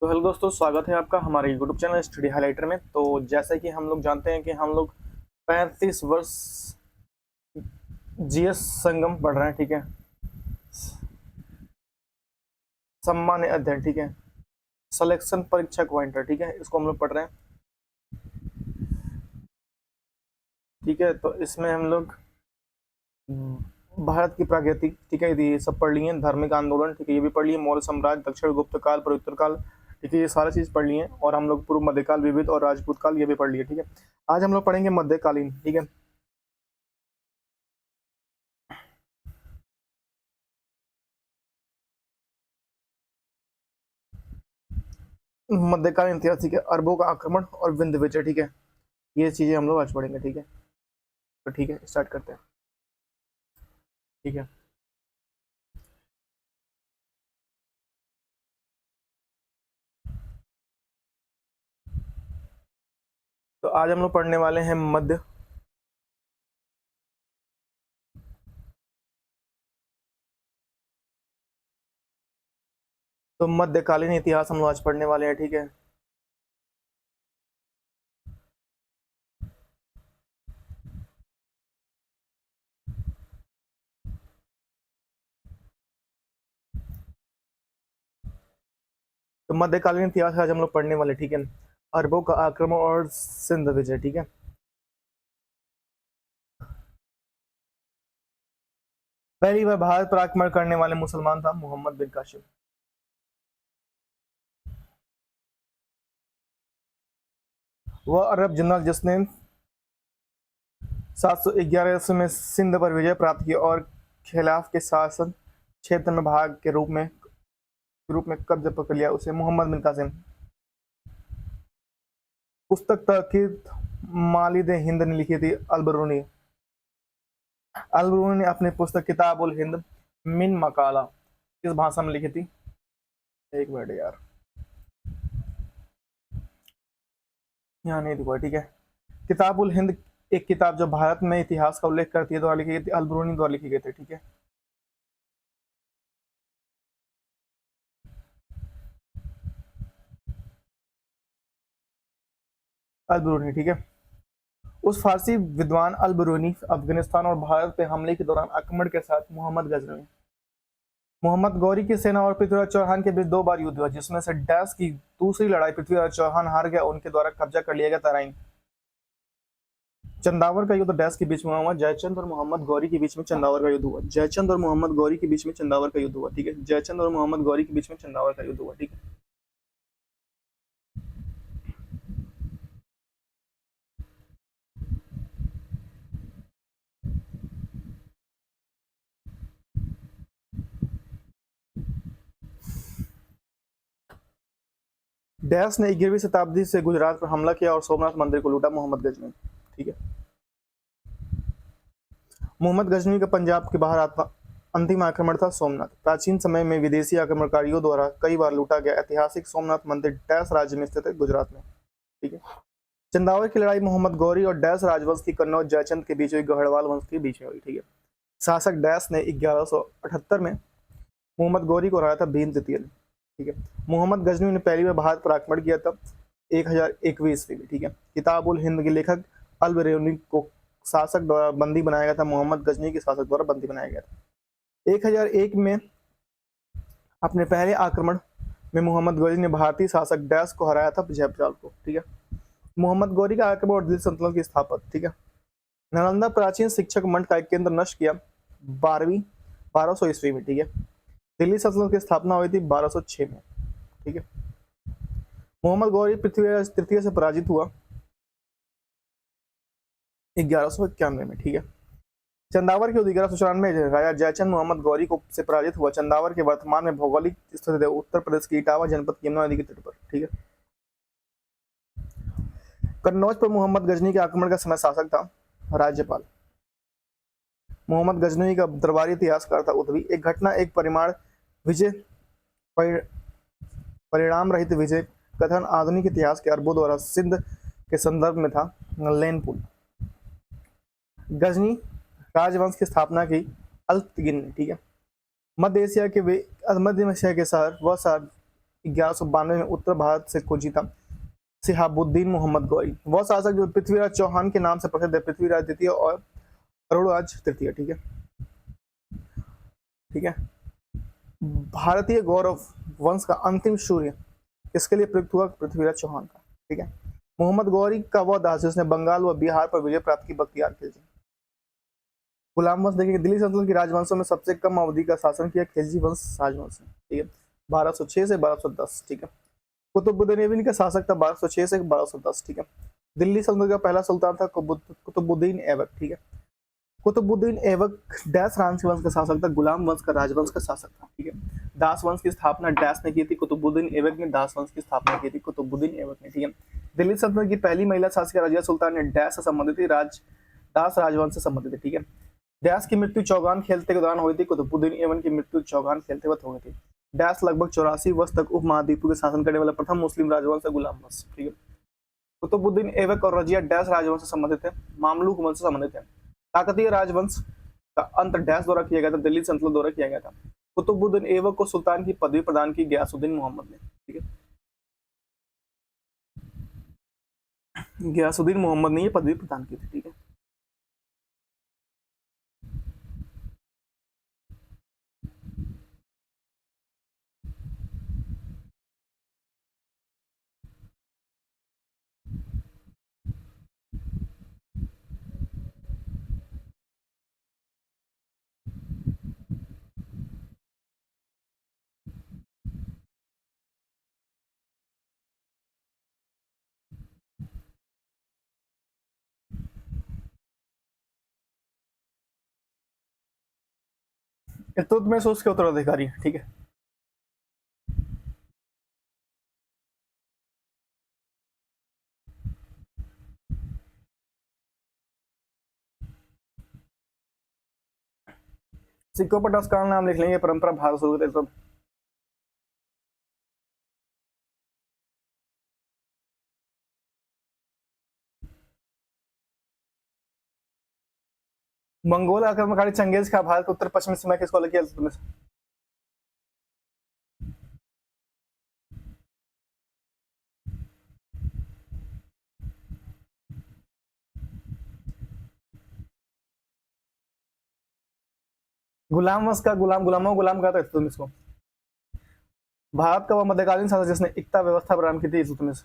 तो हेलो दोस्तों, स्वागत है आपका हमारे यूट्यूब चैनल स्टडी हाइलाइटर में। तो जैसा कि हम लोग जानते हैं कि हम लोग 35 वर्ष जीएस संगम पढ़ रहे हैं, ठीक है। सम्मान्य अध्ययन, ठीक है। सिलेक्शन परीक्षा क्वाइंटर, ठीक है, इसको हम लोग पढ़ रहे हैं, ठीक है। तो इसमें हम लोग भारत की प्राकृतिक, ठीक है, ये सब पढ़ लिए। धार्मिक आंदोलन, ठीक है, ये भी पढ़ लिए। मौर्य साम्राज्य, दक्षिण गुप्त काल, प्रत्युत्तर काल, ठीक है, ये सारा चीज पढ़ लिए। और हम लोग पूर्व मध्यकाल, विविध और राजपूत काल, ये भी पढ़ लिए, ठीक है। आज हम लोग पढ़ेंगे मध्यकालीन, ठीक है। मध्यकालीन इतिहास, ठीक है, अरबों का आक्रमण और विंध्य विजय, ठीक है, ये चीजें हम लोग आज पढ़ेंगे, ठीक है। तो ठीक है, स्टार्ट करते हैं, ठीक है। तो आज हम लोग पढ़ने वाले हैं मध्य तो मध्यकालीन इतिहास हम लोग आज पढ़ने वाले हैं, ठीक है। तो मध्यकालीन इतिहास आज हम लोग पढ़ने वाले, ठीक है। अरबों का आक्रमण और सिंध विजय, ठीक है। पहली बार भारत पर आक्रमण करने वाले मुसलमान था मोहम्मद बिन कासिम। वह अरब जनरल जिसने 711 ईस्वी में सिंध पर विजय प्राप्त की और खिलाफ के शासन क्षेत्र में भाग के रूप में कब्जा पकड़ लिया, उसे मोहम्मद बिन कासिम। पुस्तक तहकीक मालिद हिंद ने लिखी थी अलबरूनी। अलबरूनी ने अपनी पुस्तक किताब उल हिंद मिन मकाला किस भाषा में लिखी थी? एक मिनट यार, यहाँ नहीं दिखा, ठीक है। किताब उल हिंद एक किताब जो भारत में इतिहास का उल्लेख करती है द्वारा लिखी गई थी, अलबरूनी द्वारा लिखी गई थी, ठीक है। अलबरूनी, ठीक है। उस फारसी विद्वान अलबरूनी अफगानिस्तान और भारत पे हमले के दौरान आक्रमण के साथ मोहम्मद गौरी की सेना और पृथ्वीराज चौहान के बीच 2 बार युद्ध हुआ, जिसमें से डैश की दूसरी लड़ाई पृथ्वीराज चौहान हार गया, उनके द्वारा कब्जा कर लिया गया तराइन। चंदावर का युद्ध डैश के बीच में हुआ, जयचंद और मोहम्मद गौरी के बीच में चंदावर का युद्ध हुआ। जयचंद और मोहम्मद गौरी के बीच में चंदावर का युद्ध हुआ, ठीक है। जयचंद और मोहम्मद गौरी के बीच में चंदावर का युद्ध हुआ, ठीक है। डैश ने 11वीं शताब्दी से गुजरात पर हमला किया और सोमनाथ मंदिर को लूटा, मोहम्मद गजनी, ठीक है। मोहम्मद गजनी का पंजाब के बाहर अंतिम आक्रमण था सोमनाथ। प्राचीन समय में विदेशी आक्रमणकारियों द्वारा कई बार लूटा गया ऐतिहासिक सोमनाथ मंदिर डैश राज्य में स्थित है, गुजरात में, ठीक है। चंदावर की लड़ाई मोहम्मद गौरी और डैश राजवंश की कन्नौज जयचंद के बीच हुई, गढ़वाल वंश के बीच में हुई, ठीक है। शासक डैश ने 1178 में मोहम्मद गौरी को हराया था भीम तृतीय ने, ठीक है। मोहम्मद गजनी ने पहली बार भारत पर आक्रमण किया था 1001 ईस्वी में, ठीक है। किताब उल हिंद के लेखक अल बरूनी को शासक द्वारा बंदी बनाया गया था, मोहम्मद गजनी के शासक द्वारा बंदी बनाया गया था। 1001 में अपने पहले आक्रमण में मोहम्मद गौरी ने भारतीय शासक डैश को हराया था, जयपाल को, ठीक है। मोहम्मद गौरी का आक्रमण और दिल्ली सल्तनत की स्थापना, ठीक है। नालंदा प्राचीन शिक्षक मंच का एक केंद्र नष्ट किया 1200 ईस्वी में, ठीक है। दिल्ली सल्तनत की स्थापना हुई थी 1206 में, ठीक है। मोहम्मद गौरी पृथ्वीराज तृतीय से पराजित हुआ 1191 में, ठीक है। चंदावर के युद्ध 1194 राजा जयचंद मोहम्मद गौरी को से पराजित हुआ। चंदावर के वर्तमान में भौगोलिक स्थित है उत्तर प्रदेश के इटावा जनपद की यमुना नदी के तट पर, ठीक है। कन्नौज पर मोहम्मद गजनी के आक्रमण का समय शासक था राज्यपाल। मोहम्मद गजनी का दरबारी इतिहासकार था उदवी। एक घटना एक परिमाण विजय परिणाम रहित विजय कथन आधुनिक इतिहास के अरबों द्वारा सिंध के संदर्भ में था लेनपुल। गजनी राजवंश की स्थापना की अल्तगिन ने, ठीक है। मध्य एशिया के शहर वह शहर 1192 में उत्तर भारत से को जीता। सिहाबुद्दीन मोहम्मद गौरी, वह शासक जो पृथ्वीराज चौहान के नाम से प्रसिद्ध है, पृथ्वीराज द्वितीय और अरुणराज तृतीय। ठीक है, ठीक है। भारतीय गौरव वंश का अंतिम सूर्य किसके लिए प्रयुक्त हुआ? पृथ्वीराज चौहान का। ठीक है। मोहम्मद गौरी का वह दास जिसने बंगाल व बिहार पर विजय प्राप्त की, बख्तियार खिलजी। गुलाम वंश देखिए, दिल्ली सल्तनत की राजवंशों में सबसे कम अवधि का शासन किया खिलजी वंश राजवंश ने। ठीक है, 1206 से 1210। ठीक है। कुतुबुद्दीन ऐबक का शासक था 1206 से 1210। ठीक है। दिल्ली सल्तनत का पहला सुल्तान था कुतुबुद्दीन ऐबक। ठीक है। कुतुबुद्दीन ऐबक डैश राजवंश वंश का शासक था, गुलाम वंश का राजवंश का शासक था। ठीक है। दास वंश की स्थापना डैश ने की थी, कुतुबुद्दीन ऐबक ने दास वंश की स्थापना की थी, कुतुबुद्दीन ऐबक ने। ठीक है। दिल्ली सल्तनत की पहली महिला शासिका रजिया सुल्तान ने डैश से संबंधित थी, दास राजवंश से संबंधित थी। ठीक है। डैश की मृत्यु चौगान खेलते के दौरान हुई थी, कुतुबुद्दीन ऐबक की मृत्यु चौगान खेलते वक्त हुई थी। डैश लगभग 84 वर्ष तक उपमहाद्वीप के शासन करने वाला प्रथम मुस्लिम राजवंश है गुलाम वंश। ठीक है। कुतुबुद्दीन ऐबक और रजिया डैश राजवंश से संबंधित है, मामलूक वंश से संबंधित है। काकतीय राजवंश का अंत डैश द्वारा किया गया था, दिल्ली सल्तनत द्वारा किया गया था। कुतुबुद्दीन ऐबक को सुल्तान की पदवी प्रदान की गयासुद्दीन मोहम्मद ने। ठीक है, गयासुद्दीन मोहम्मद ने ये पदवी प्रदान की थी। ठीक है। इल्तुतमिश उसके उत्तराधिकारी। ठीक है। सिक्कों पर टस्कान नाम लिख लेंगे, परंपरा भारत शुरू हुई थी। मंगोल आक्रमणकारी चंगेज का भारत उत्तर पश्चिमी सीमा किसको अलग किया? इल्तुतमिश। गुलाम वंश का गुलामों गुलाम कहा था इल्तुतमिश को। भारत का वह मध्यकालीन शासक जिसने एकता व्यवस्था प्रदान की थी, इल्तुतमिश।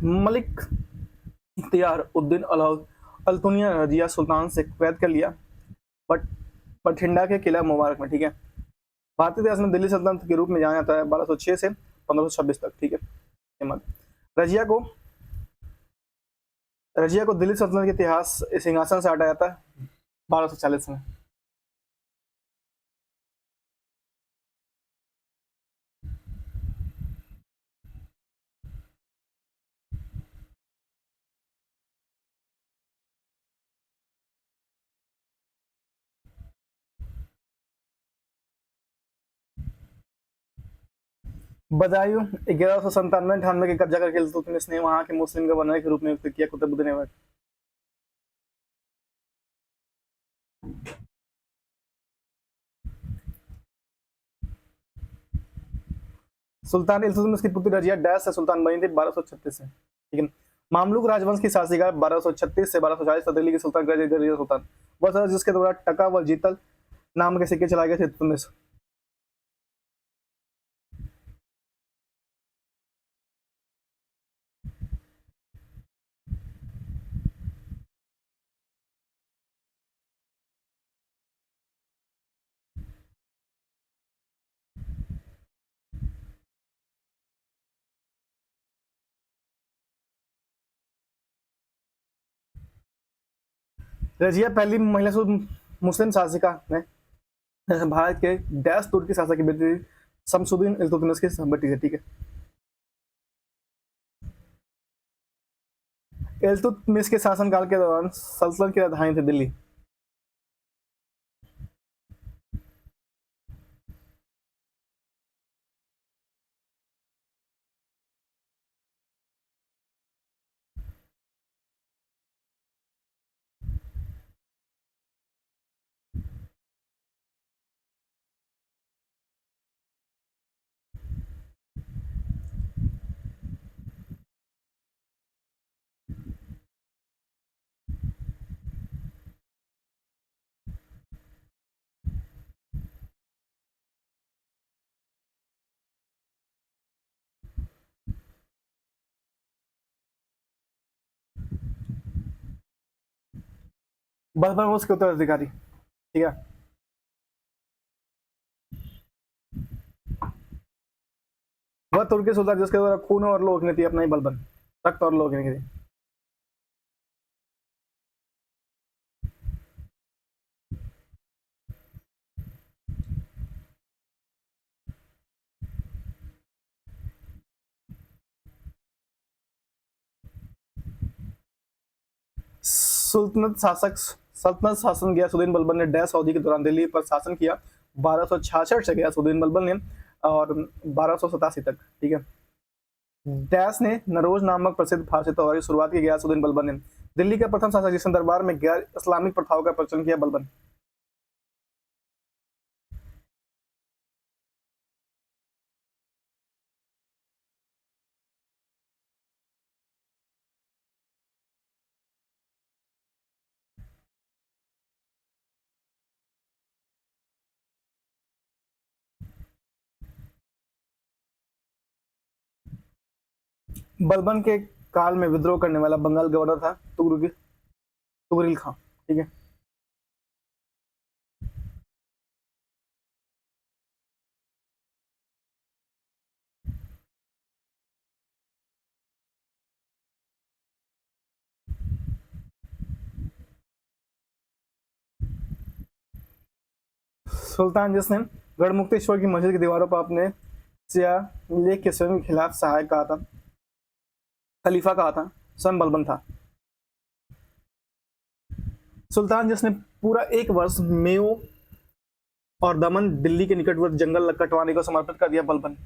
मलिक इख्तियार उद्दीन अल्तुनिया रजिया सुल्तान से कैद कर लिया, बट बठिंडा के किला मुबारक में। ठीक है। भारतीय इतिहास में दिल्ली सल्तनत के रूप में जाना जाता है 1206 से 1526 तक। ठीक है। रजिया को रजिया को दिल्ली सल्तनत के इतिहास सिंहासन से हटाया जाता है 1240 में। बदायूं 1197-98 के कब्जा करके इल्तुतमिश ने वहां के मुस्लिम गवर्नर के रूप में नियुक्त किया कुतुबुद्दीन ऐबक। सुल्तान इल्तुतमिश की पुत्री रजिया डैश से सुल्तान बनी थी 1236 से। ठीक है। मामलुक राजवंश की शासिका 1236 से 1240 तक दिल्ली के सुल्तान रजिया सुल्तान, वह शासक जिसके द्वारा टका व जीतल नाम के सिक्के चलाए गए थे, इल्तुतमिश। रजिया पहली महिला मुस्लिम शासिका ने भारत के डैश तुर्की शासक की बेटी शमसुद्दीन इल्तुतमिश की बेटी है, ठीक है। इल्तुतमिश के शासनकाल के दौरान सल्तनत की राजधानी थी दिल्ली। बर्बर उसके उत्तराधिकारी, ठीक है। वह तुर्की सुल्तान जिसके द्वारा खून और लोग ने थी अपना ही बलबन, रक्त और लोग ने थी। सल्तनत शासन गयासुद्दीन बलबन ने डैश अवधि के दौरान दिल्ली पर शासन किया। 1266 से गयासुद्दीन बलबन ने और 1287 तक, ठीक है। डैश ने नरोज नामक प्रसिद्ध फारसी त्योहार की शुरुआत की गयासुद्दीन बलबन ने। दिल्ली का प्रथम शासक जिसने दरबार में गैर इस्लामिक प्रथाओं का प्रचलन किया, बलबन। बलबन के काल में विद्रोह करने वाला बंगाल गवर्नर था तुगरिल खां, ठीक है। सुल्तान जिसने गढ़मुक्तेश्वर की मस्जिद की दीवारों पर अपने सिया लेख के स्वयं के खिलाफ सहायक कहा था, खलीफा कहा था, स्वयं बलबन था। सुल्तान जिसने पूरा एक वर्ष मेयो और दमन दिल्ली के निकटवर्ती जंगल कटवाने को समर्पित कर दिया, बलबन।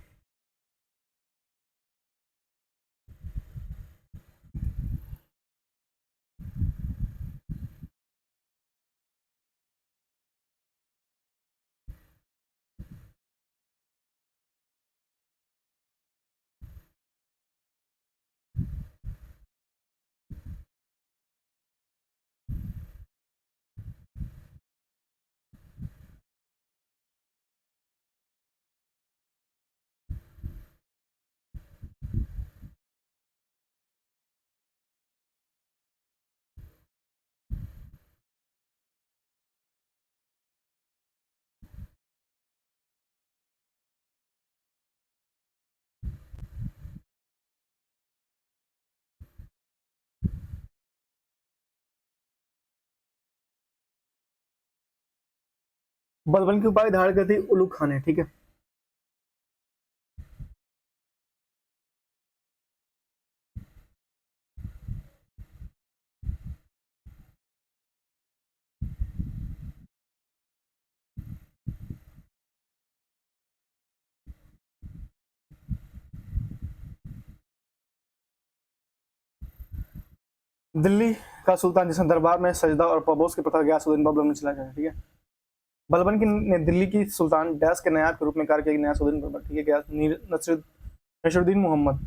बलबन की उपाधि धारण करती उलू खान है, ठीक है। दिल्ली का सुल्तान जिसने दरबार में सजदा और पबोस की प्रथा गयासुद्दीन बलबन ने चलाया, ठीक है। बलबन की ने दिल्ली की सुल्तान डैश के नायब के रूप में कार्य किया, गयासुद्दीन बलबन, ठीक है। नसरुद्दीन मोहम्मद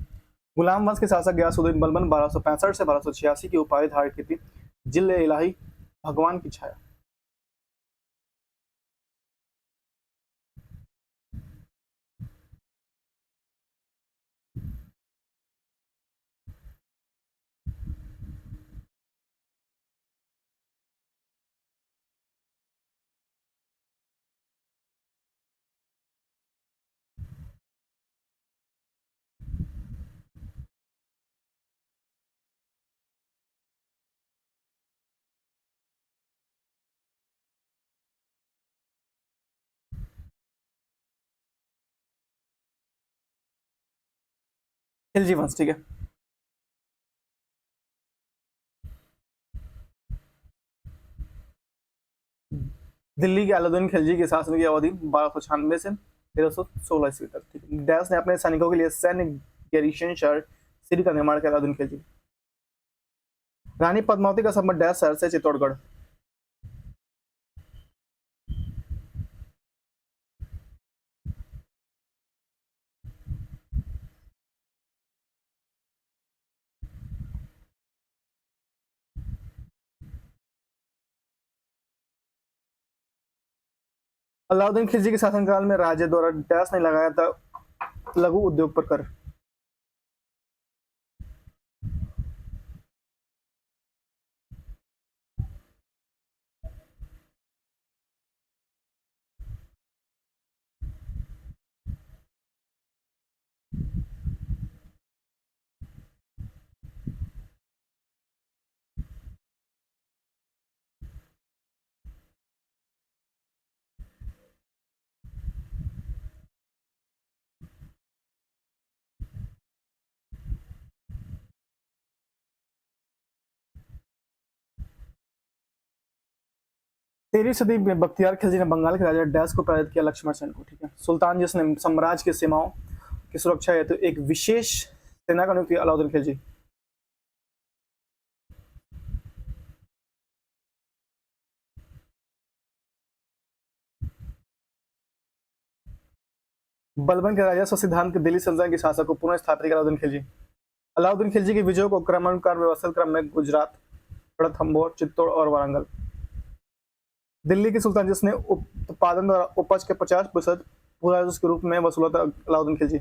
गुलाम वंश के शासक गयासुद्दीन बलबन 1265 से 1286 की उपाधि धारण की थी, जिल इलाही, भगवान की छाया। खिलजी वंश, ठीक है। दिल्ली के अलाउद्दीन खिलजी के शासन की अवधि 1296 से 1316 ईस्वी तक, ठीक है। डैश ने अपने सैनिकों के लिए सैन्य गैरिसन शहर सिटी का निर्माण किया, अलाउद्दीन खिलजी। रानी पद्मावती का संबंध डैश शहर से, चित्तौड़गढ़। अलाउद्दीन खिलजी के शासनकाल में राज्य द्वारा डैश ने लगाया था लघु उद्योग पर कर। तेरहवीं सदी में बख्तियार खिलजी ने बंगाल के राजा डैश को पराजित किया, लक्ष्मण सेन को, ठीक है। सुल्तान जिसने साम्राज्य की सीमाओं की सुरक्षा हेतु तो एक विशेष सेना का नियुक्त किया, अलाउद्दीन खिलजी। बलबन के राजस्व सिद्धांत के दिल्ली सल्तनत के शासक को पुनः स्थापित किया, अलाउद्दीन खिलजी। अलाउद्दीन खिलजी के विजयों को क्रमानुसार व्यवस्थित क्रम में गुजरात, रणथंभौर, चित्तौड़ और वारंगल। दिल्ली के सुल्तान जिसने उत्पादन द्वारा उपज के 50% पूरा राजस्व के रूप में वसूला था, अलाउद्दीन खिलजी।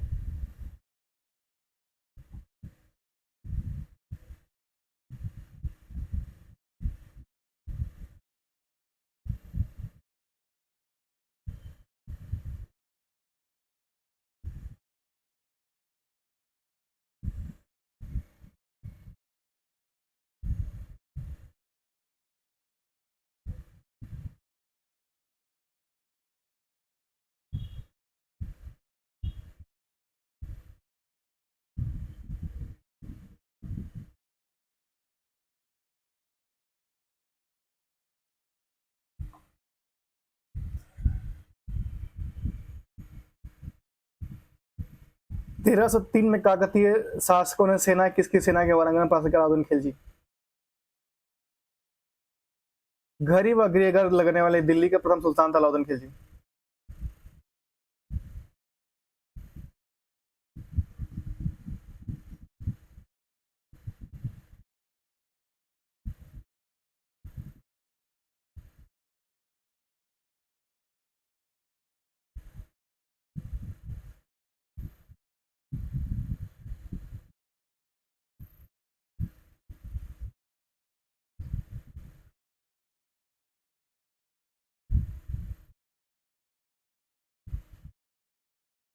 1303 में काकतीय शासकों ने सेना किसकी सेना के वारंगल में परास्त किया, अलाउद्दीन खिलजी। घरी व गृहगर लगने वाले दिल्ली के प्रथम सुल्तान था, अलाउद्दीन खिलजी।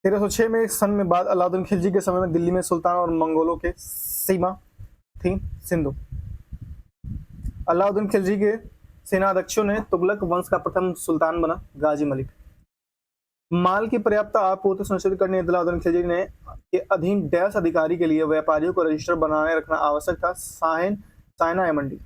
तेरह सौ छह में सन में बाद अलाउद्दीन खिलजी के समय में दिल्ली में सुल्तान और मंगोलों के सीमा थी सिंधु। अलाउद्दीन खिलजी के सेनाध्यक्षों ने तुगलक वंश का प्रथम सुल्तान बना, गाजी मलिक। माल की पर्याप्त आपूर्ति सुनिश्चित करने हेतु अलाउद्दीन खिलजी ने के अधीन डैश अधिकारी के लिए व्यापारियों को रजिस्टर बनाए रखना आवश्यक था, साइना या मंडी।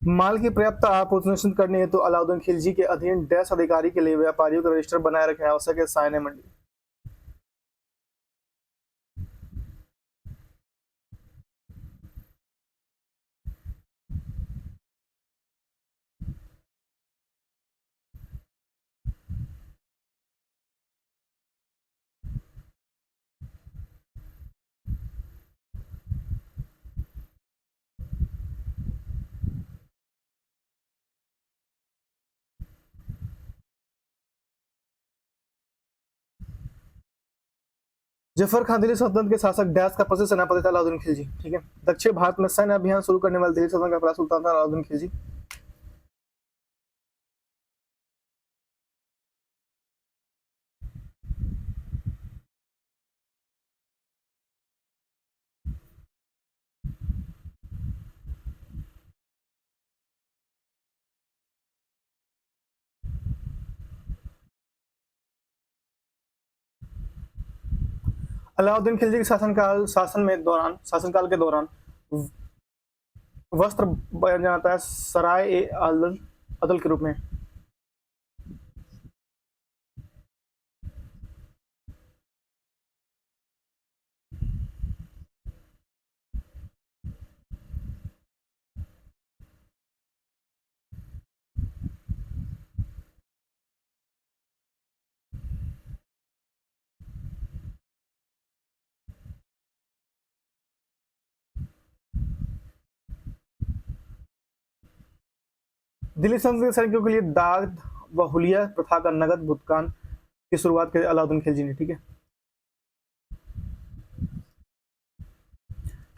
माल की पर्याप्त आपूर्ति सुनिश्चित करने हेतु अलाउद्दीन खिलजी के अधीन डैश अधिकारी के लिए व्यापारियों को रजिस्टर बनाए रखना आवश्यक है, साइना मंडी। जफर खान दिल्ली सल्तनत के शासक डैश का प्रसिद्ध सेनापति था अलाउद्दीन खिलजी। ठीक है, दक्षिण भारत में सैन्य अभियान शुरू करने वाले दिल्ली सल्तनत का पहला सुल्तान था अलाउद्दीन खिलजी। अलाउद्दीन खिलजी के शासनकाल के दौरान वस्त्र बनाया जाता है सराय ए अदल अदल के रूप में। दिल्ली सल्तनत के सैनिकों के लिए दाद व हुलिया प्रथा का नगद भुगतान की शुरुआत की अलाउद्दीन खिलजी ने। ठीक है,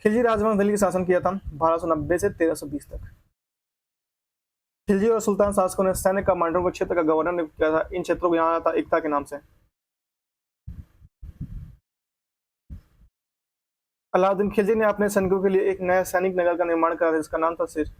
खिलजी राजवंश दिल्ली का शासन किया था 1290 से 1320 तक। खिलजी और सुल्तान शासकों ने सैन्य कमांडरों को क्षेत्र का गवर्नर नियुक्त किया था। इन क्षेत्रों को जाना था एकता के नाम से। अलाउद्दीन खिलजी ने अपने सैनिकों के लिए एक नया सैनिक नगर का निर्माण करा था जिसका नाम था सिर।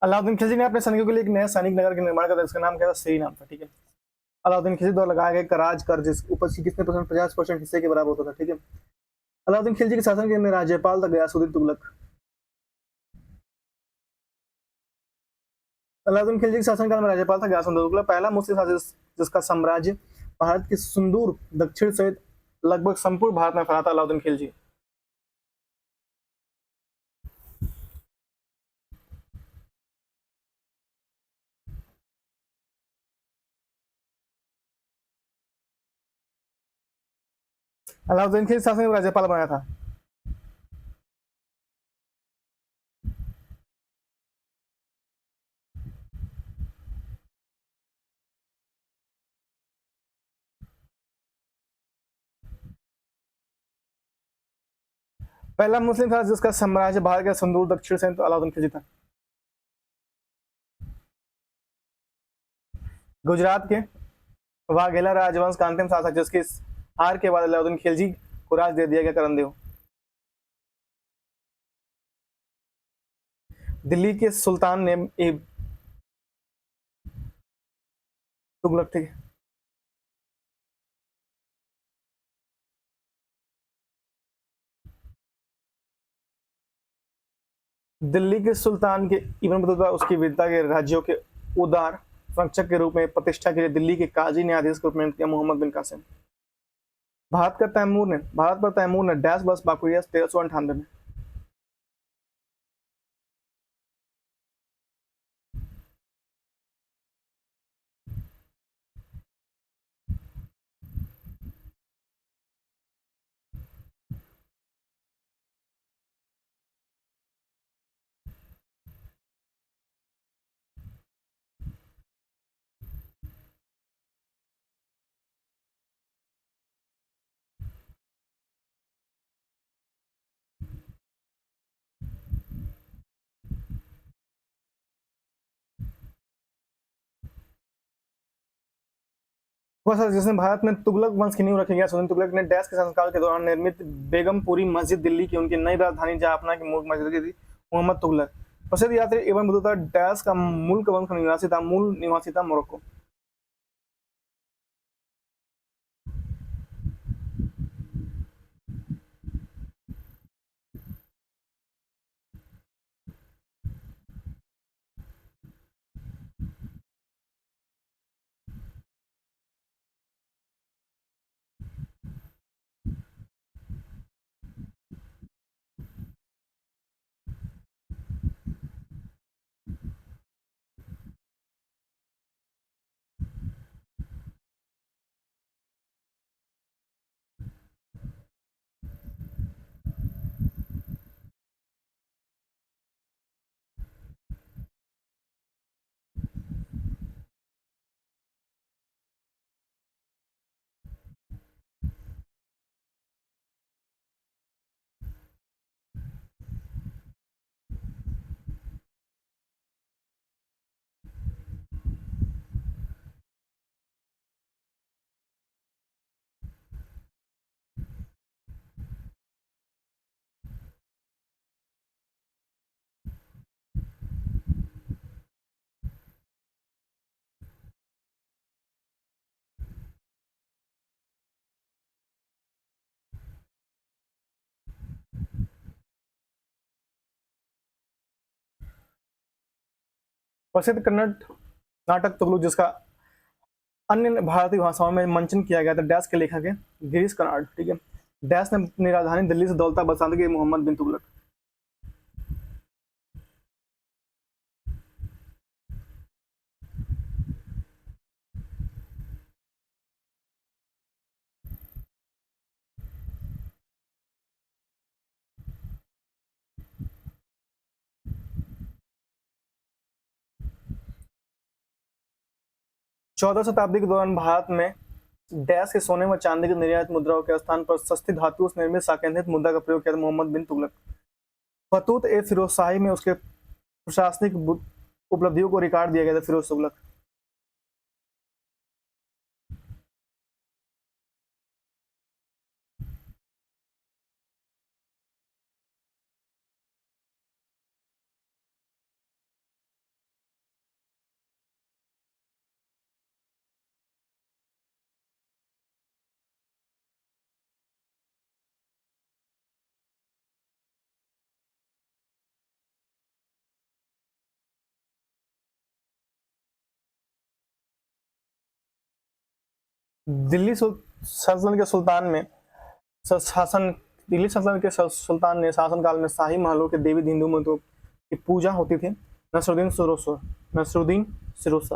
अलाउद्दीन खिलजी ने अपने सैनिकों के लिए एक नया सैनिक नगर का निर्माण करा जिसका नाम क्या था, श्री नाम था। ठीक है, अलाउद्दीन खिलजी द्वारा लगाया गया कराज कर जिस ऊपर से कितने परसेंट 50% हिस्से के बराबर होता था। ठीक है, अलाउद्दीन खिलजी के शासन के राज्यपाल था गयासुद्दीन तुगलक। अलाउद्दीन खिलजी के शासनकाल में राज्यपाल था गयासुद्दीन तुगलक, पहला मुस्लिम शासक जिसका साम्राज्य भारत के सुदूर दक्षिण सहित लगभग संपूर्ण भारत में फैला था अलाउद्दीन खिलजी। अलाउद्दीन खिलजी शासन में राज्यपाल बनाया था। पहला मुस्लिम था जिसका साम्राज्य भारत के सुदूर दक्षिण सहित तो अलाउद्दीन खिलजी था। गुजरात के वाघेला राजवंश का अंतिम शासक जिसके हार के बाद अलाउद्दीन खिलजी को राज दे दिया गया करनदेव। दिल्ली के सुल्तान ने तुगलक। ठीक है, दिल्ली के सुल्तान के इब्न बतूता उसकी विद्या के राज्यों के उदार संरक्षक के रूप में प्रतिष्ठा के लिए दिल्ली के काजी न्यायाधीश के रूप में किया मोहम्मद बिन कासिम। भारत पर तैमूर ने डैश बस बाकुरिया 1398 में। वह सर जिसने भारत में तुगलक वंश की नींव रखी गया सुल्तान तुगलक ने डैश के शासनकाल के दौरान निर्मित बेगमपुरी मस्जिद दिल्ली की उनकी नई राजधानी जहापना की मूल मस्जिद की थी। मोहम्मद तुगलक प्रसिद्ध यात्री इब्न बतूता डैश का मुल्क वंश का निवासी था, मूल निवासी था मोरक्को। प्रसिद्ध कन्नड़ नाटक तुगलक जिसका अन्य भारतीय भाषाओं में मंचन किया गया था डैश के लेखक है गिरीश कर्नाड। ठीक है, डैश ने अपनी राजधानी दिल्ली से दौलताबाद बसाने की मोहम्मद बिन तुगलक। 14 शताब्दी के दौरान भारत में डैश के सोने व चांदी की निर्यात मुद्राओं के स्थान पर सस्ती धातु से निर्मित साकेंद्रित मुद्रा का प्रयोग किया था मोहम्मद बिन तुगलक। फतूत ए फिरोज शाही में उसके प्रशासनिक उपलब्धियों को रिकॉर्ड दिया गया था फिरोज तुगलक। सल्तनत के सुल्तान में शासन दिल्ली सल्तनत के सुल्तान ने शासनकाल में शाही महलों के देवी हिंदू मतों की पूजा होती थी। नसरुद्दीन फिरोज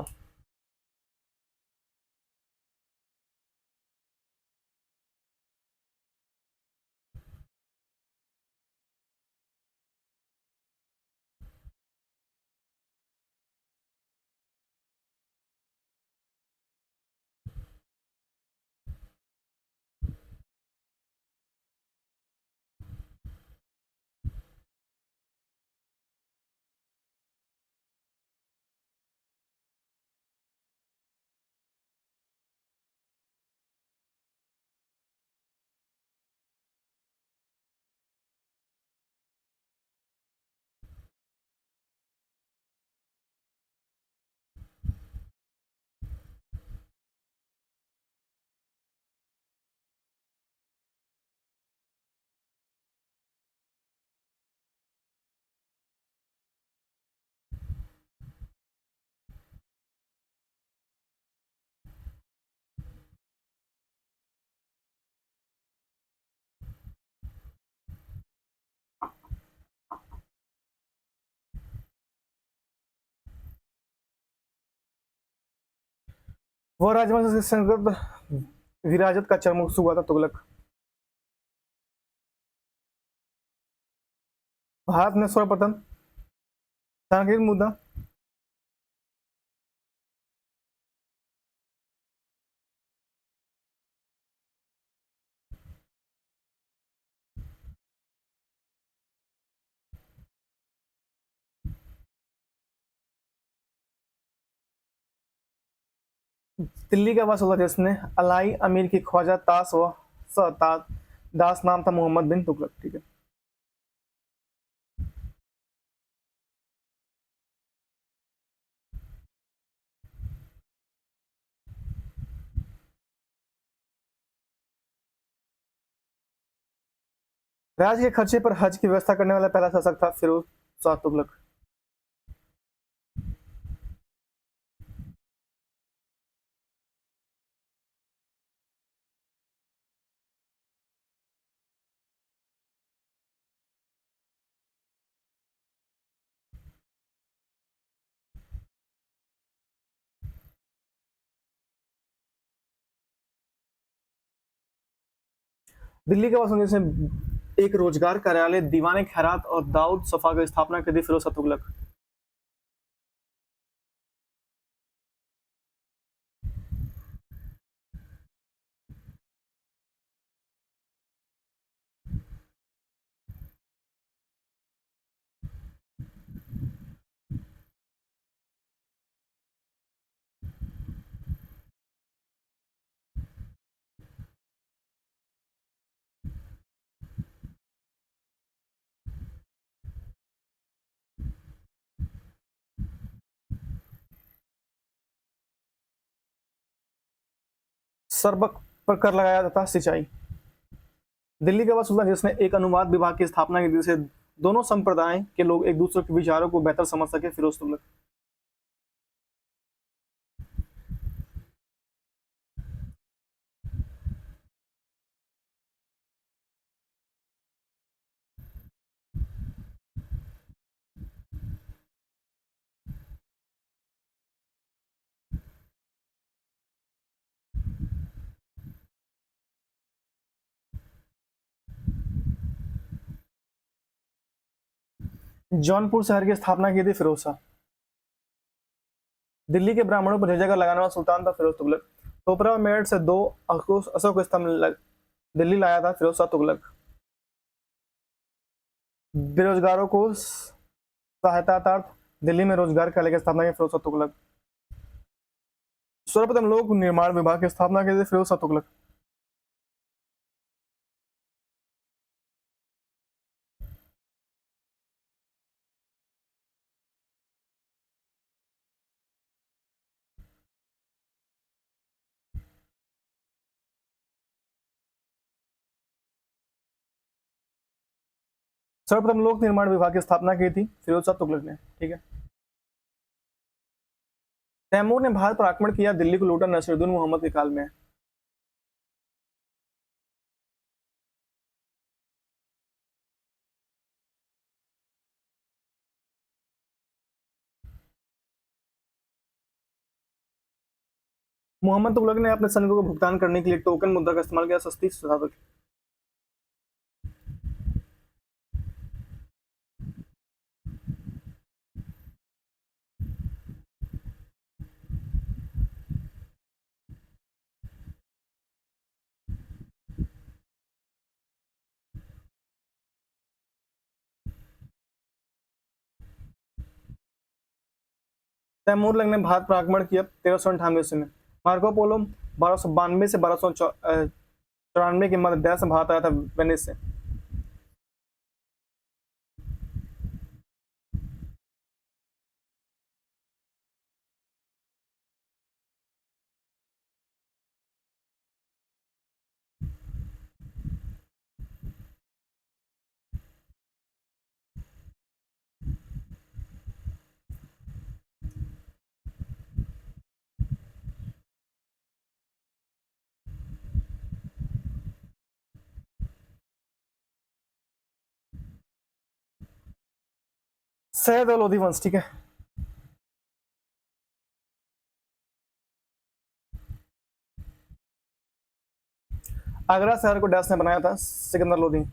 वह राजवंश जिसके संगत विराजत का चरम हुआ था तुगलक। भारत में सर्वप्रथम सांकेतिक मुद्दा दिल्ली का वास हुआ जिसने अलाई अमीर की ख्वाजा तास व दास नाम था मोहम्मद बिन तुगलक। ठीक है। राज्य के खर्चे पर हज की व्यवस्था करने वाला पहला शासक था फिरोज शाह तुगलक। दिल्ली के वास जिसने एक रोजगार कार्यालय दीवान खैरात और दाऊद सफा की स्थापना की थी फिरोज शाह तुगलक। सरबक पर कर लगाया जाता सिंचाई। दिल्ली के बाद सुल्तान जिसने एक अनुवाद विभाग की स्थापना की जिससे दोनों संप्रदाय के लोग एक दूसरे के विचारों को बेहतर समझ सके फिरोज तुगलक। जौनपुर शहर की स्थापना की थी फिरोज शाह। दिल्ली के ब्राह्मणों पर जगह लगाने वाला सुल्तान था फिरोज तुगलक। टोपरा मेरठ से दो अशोक स्तंभ दिल्ली लाया था फिरोज शाह तुगलक। बेरोजगारों को सहायतार्थ दिल्ली में रोजगार कार्यालय की स्थापना की फिरोज शाह तुगलक। सर्वप्रथम लोक निर्माण विभाग की स्थापना की थी फिरोज शाह तुगलक। सर्वप्रथम लोक निर्माण विभाग की स्थापना की थी फिरोज शाह तुगलक ने। ठीक है। तैमूर ने भारत पर आक्रमण किया दिल्ली को लूटा नसीरुद्दीन मोहम्मद के काल में। मोहम्मद तुगलक ने अपने सैनिकों को भुगतान करने के लिए टोकन मुद्रा का इस्तेमाल किया सस्ती साधक। तैमूर लंग ने भारत पर आक्रमण किया 1398 में। मार्को पोलो 1292 से 1294 के मध्य देश में भारत आया था वेनिस से। सैयद लोधी वंश। ठीक है। आगरा शहर को डैश ने बनाया था? सिकंदर लोदी।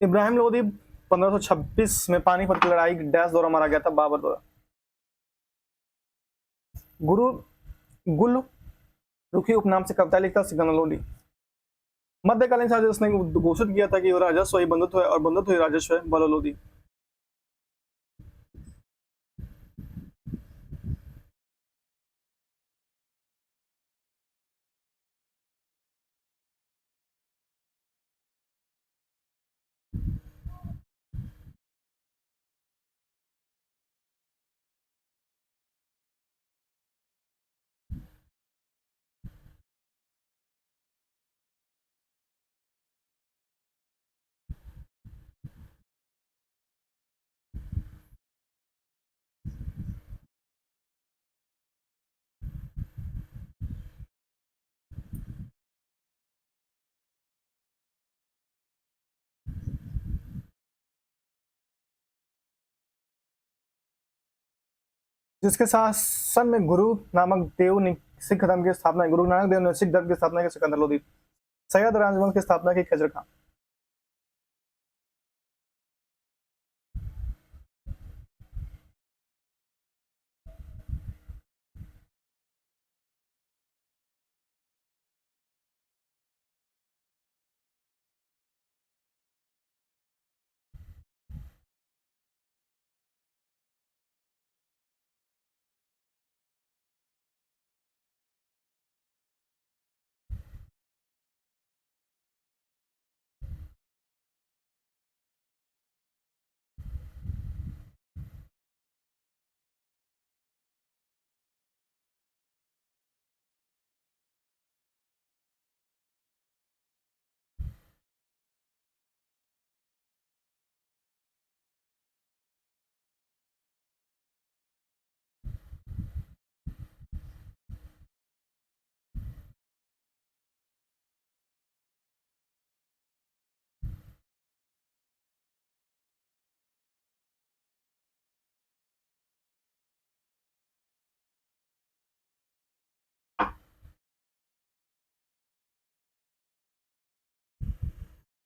इब्राहिम लोदी 1526 में पानीपत की लड़ाई डैश द्वारा मारा गया था? बाबर द्वारा। गुरु गुल रुखी उपनाम से कविता लिखता सिकंदर लोदी। मध्यकालीन शासक जिसने घोषित किया था कि राजस्व ही बंधुत्व है और बंधुत्व ही राजस्व है? बलो लोदी। जिसके शासन में गुरु नानक देव ने सिख धर्म की स्थापना, गुरु नानक देव ने सिख धर्म की स्थापना की? सिकंदर लोदी। सैयद राजवंश की स्थापना की? खिजर खान।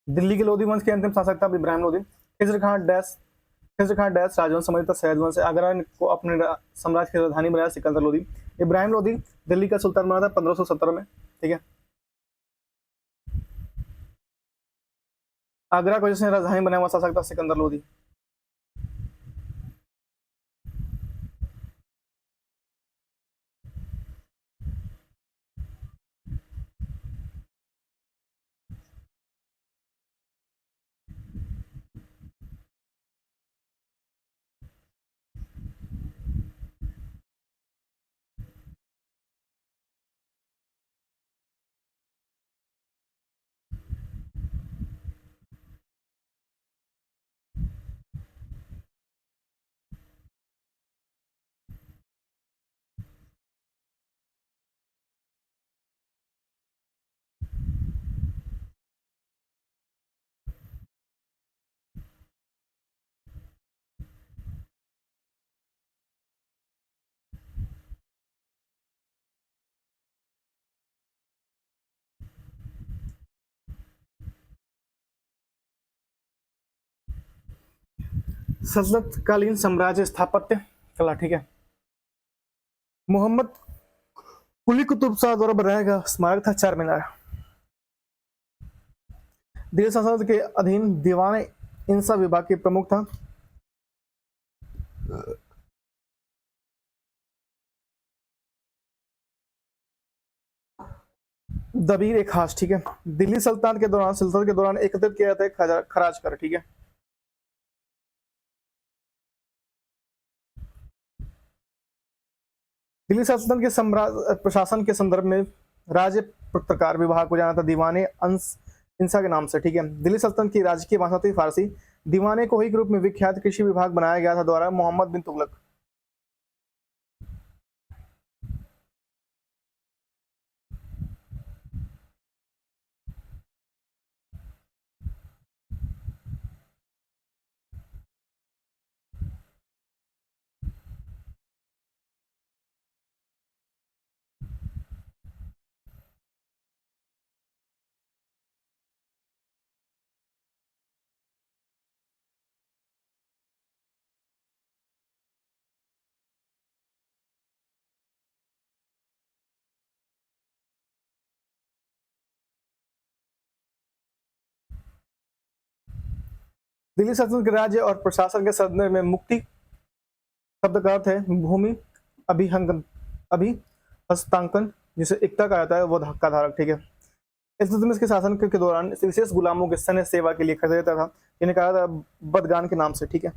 दिल्ली के लोधी वंश के अंतिम शासक था इब्राहिम लोधी। खिजर खान डैश, खिजर खान डैश राजवंश समझता सैयद वंश से आगरा को अपने साम्राज्य की राजधानी बनाया? सिकंदर लोधी। इब्राहिम लोधी दिल्ली का सुल्तान बना था 1517 में। ठीक है। आगरा को जिसने राजधानी बनाया हुआ शासक था? सिकंदर लोधी। सल्तनत कालीन साम्राज्य स्थापत्य कला, ठीक है। मोहम्मद कुली कुतुब शाह द्वारा बनाया गया स्मारक था चार मीनार। दिल्ली सल्तनत के अधीन दीवान इंसा विभाग के प्रमुख था दबीर ए खास, ठीक है। दिल्ली सल्तनत के दौरान एकत्रित किया जाता है खराज कर, ठीक है। दिल्ली सल्तनत के प्रशासन के संदर्भ में राज्य पत्रकार विभाग को जाना था दीवाने अंस इंसा के नाम से, ठीक है। दिल्ली सल्तनत की राजकीय भाषा थी फारसी। दीवाने को ही के रूप में विख्यात कृषि विभाग बनाया गया था द्वारा मोहम्मद बिन तुगलक। दिल्ली सल्तनत के राज्य और प्रशासन के संदर्भ में मुक्ति शब्द का अर्थ है भूमि अभिहंगन अभि हस्तांकन, जिसे एकता कहा जाता है, वो का धारक, ठीक है। इल्तुतमिश के शासन के दौरान विशेष गुलामों के सैन्य सेवा के लिए खरीदा जाता था, इन्हें कहा था बदगान के नाम से, ठीक है।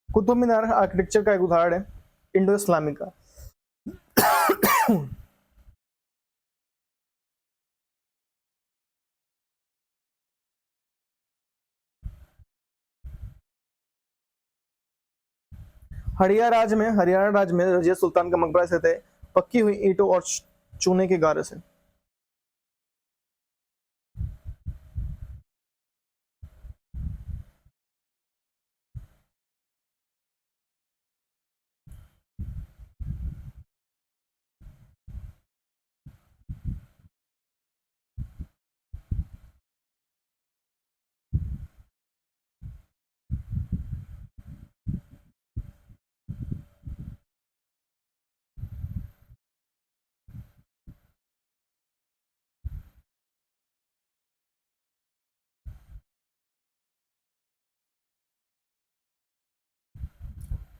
कुतुब मीनार आर्किटेक्चर का एक उदाहरण है इंडो इस्लामिक का। हरियाणा राज्य में रजिया सुल्तान का मकबरा स्थित है, पक्की हुई ईंटों और चूने के गारे से।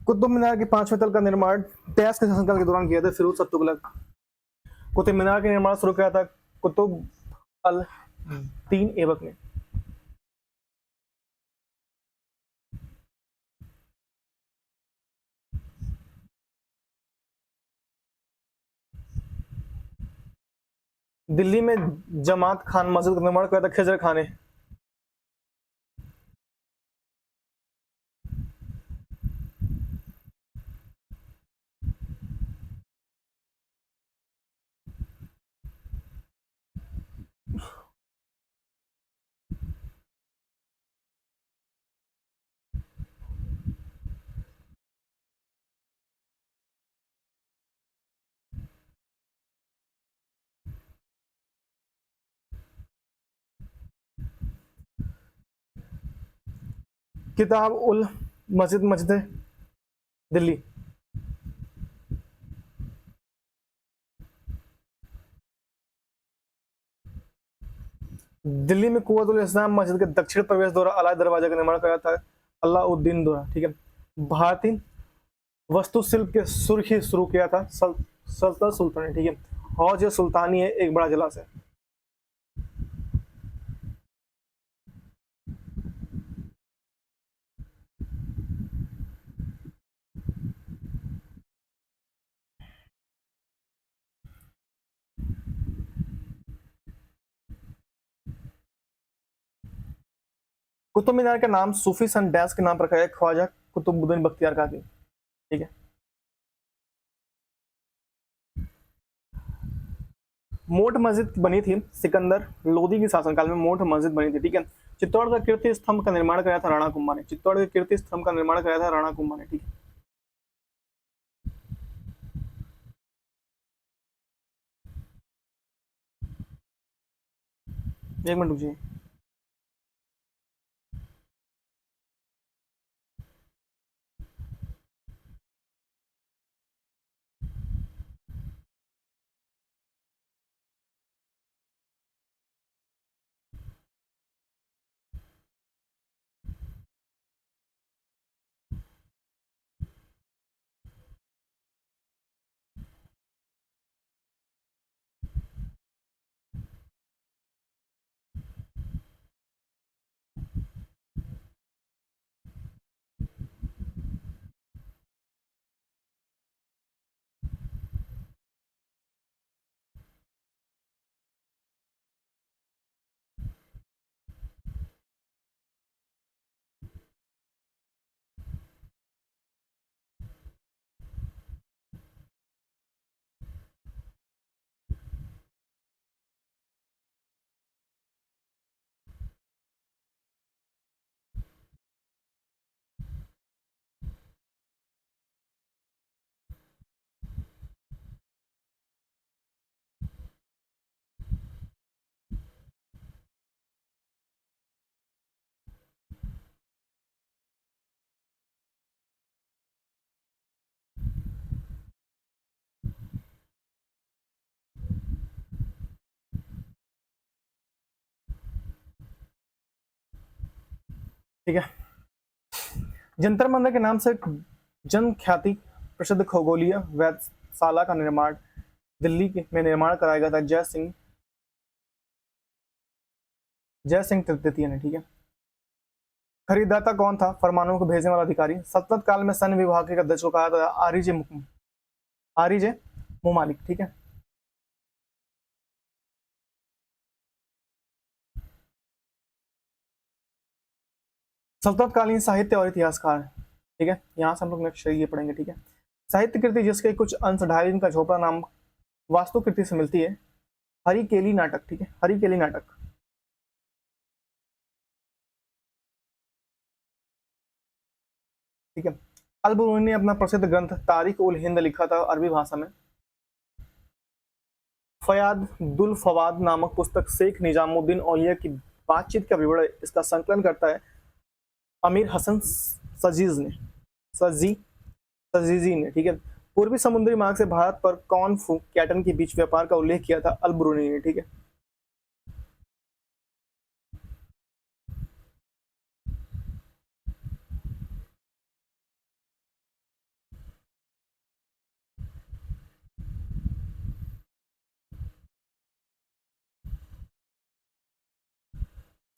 कुतुब मीनार के पांचवें तल का निर्माण तैयस के शासनकाल के दौरान किया था फिरोज शाह तुगलक। कुतुब मीनार का निर्माण शुरू किया था कुतुब अल दीन ऐबक ने। दिल्ली में जमात खान मस्जिद का निर्माण किया था खिजर खान ने। किताब उल मस्जिद मस्जिद दिल्ली। दिल्ली में कुव्वतुल इस्लाम मस्जिद के दक्षिण प्रवेश द्वारा अलाई दरवाजा का निर्माण किया था अलाउद्दीन दुरा, ठीक है। भारतीय वस्तुशिल्प के सुर्खी शुरू किया था सल्तनत सुल्तान ने, ठीक है। हौज सुल्तानी है एक बड़ा जलाशय। कुतुब मीनार का नाम सूफी सन डैश के नाम पर रखा है, ख्वाजा कुतुबुद्दीन बख्तियार काकी, ठीक है। मोट मस्जिद बनी थी सिकंदर लोदी के शासनकाल में, मोट मस्जिद बनी थी, ठीक है। चित्तौड़ का कीर्ति स्तंभ का निर्माण कराया था राणा कुंभा ने, चित्तौड़ के कीर्ति स्तंभ का निर्माण कराया था राणा कुंभा ने, ठीक है। एक मिनट रुकिए। ठीक है। जंतर मंतर के नाम से जन ख्याति प्रसिद्ध खगोलीय वेधशाला का निर्माण दिल्ली में निर्माण कराया गया था जय सिंह तृतीय ने, ठीक है। खरीददाता कौन था? फरमानों को भेजने वाला अधिकारी। सल्तनत काल में सैन्य विभाग के अध्यक्ष को कहा था आरिजे मुमालिक, ठीक है। सल्तनत कालीन साहित्य और इतिहासकार, ठीक है। यहां से हम लोग नेक्स्ट ये पढ़ेंगे, ठीक है। साहित्य कृति जिसके कुछ अंश ढाई दिन का झोपड़ा नाम वास्तुकृति से मिलती है, हरिकेली नाटक, ठीक है, हरिकेली नाटक। ठीक है। अल बुरूनी ने अपना प्रसिद्ध ग्रंथ तारीख उल हिंद लिखा था अरबी भाषा में। फयाद दुल फवाद नामक पुस्तक शेख निजामुद्दीन औलिया की बातचीत का विवरण, इसका संकलन करता है अमीर हसन सजीज ने सजी सजीजी ने, ठीक है। पूर्वी समुद्री मार्ग से भारत पर कॉर्नफू कैटन के बीच व्यापार का उल्लेख किया था अल बुरूनी ने, ठीक है।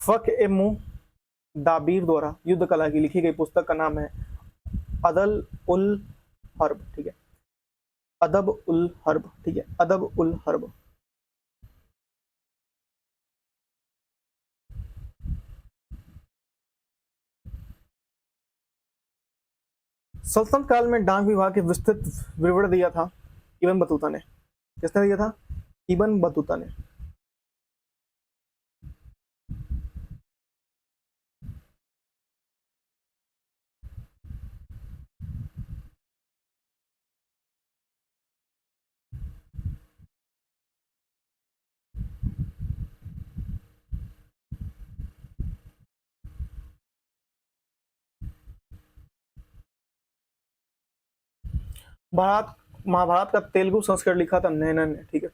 फक ए मुंह दाबीर द्वारा युद्ध कला की लिखी गई पुस्तक का नाम है अदल उल हर्ब, ठीक है, अदब उल हर्ब, ठीक है, अदब उल हर्ब। सल्तनत काल में डाक विभाग के विस्तृत विवरण दिया था इब्न बतूता ने। किसने दिया था? इब्न बतूता ने। भारत महाभारत का तेलुगु संस्करण लिखा था नैनन ने, ठीक है।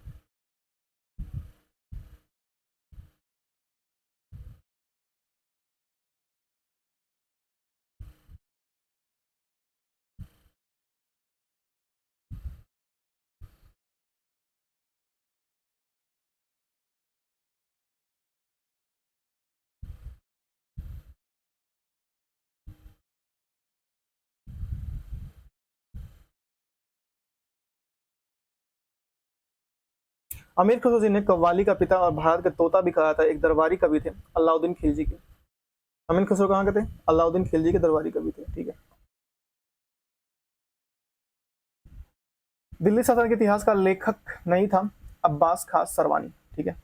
अमीर खुसरो जिन्हें कव्वाली का पिता और भारत के तोता भी कहा था, एक दरबारी कवि थे, अलाउद्दीन खिलजी के। अमीर खुसरो कहाँ के थे? अलाउद्दीन खिलजी के दरबारी कवि थे। ठीक है। दिल्ली सल्तनत के इतिहास का लेखक नहीं था अब्बास खान सरवानी। ठीक है।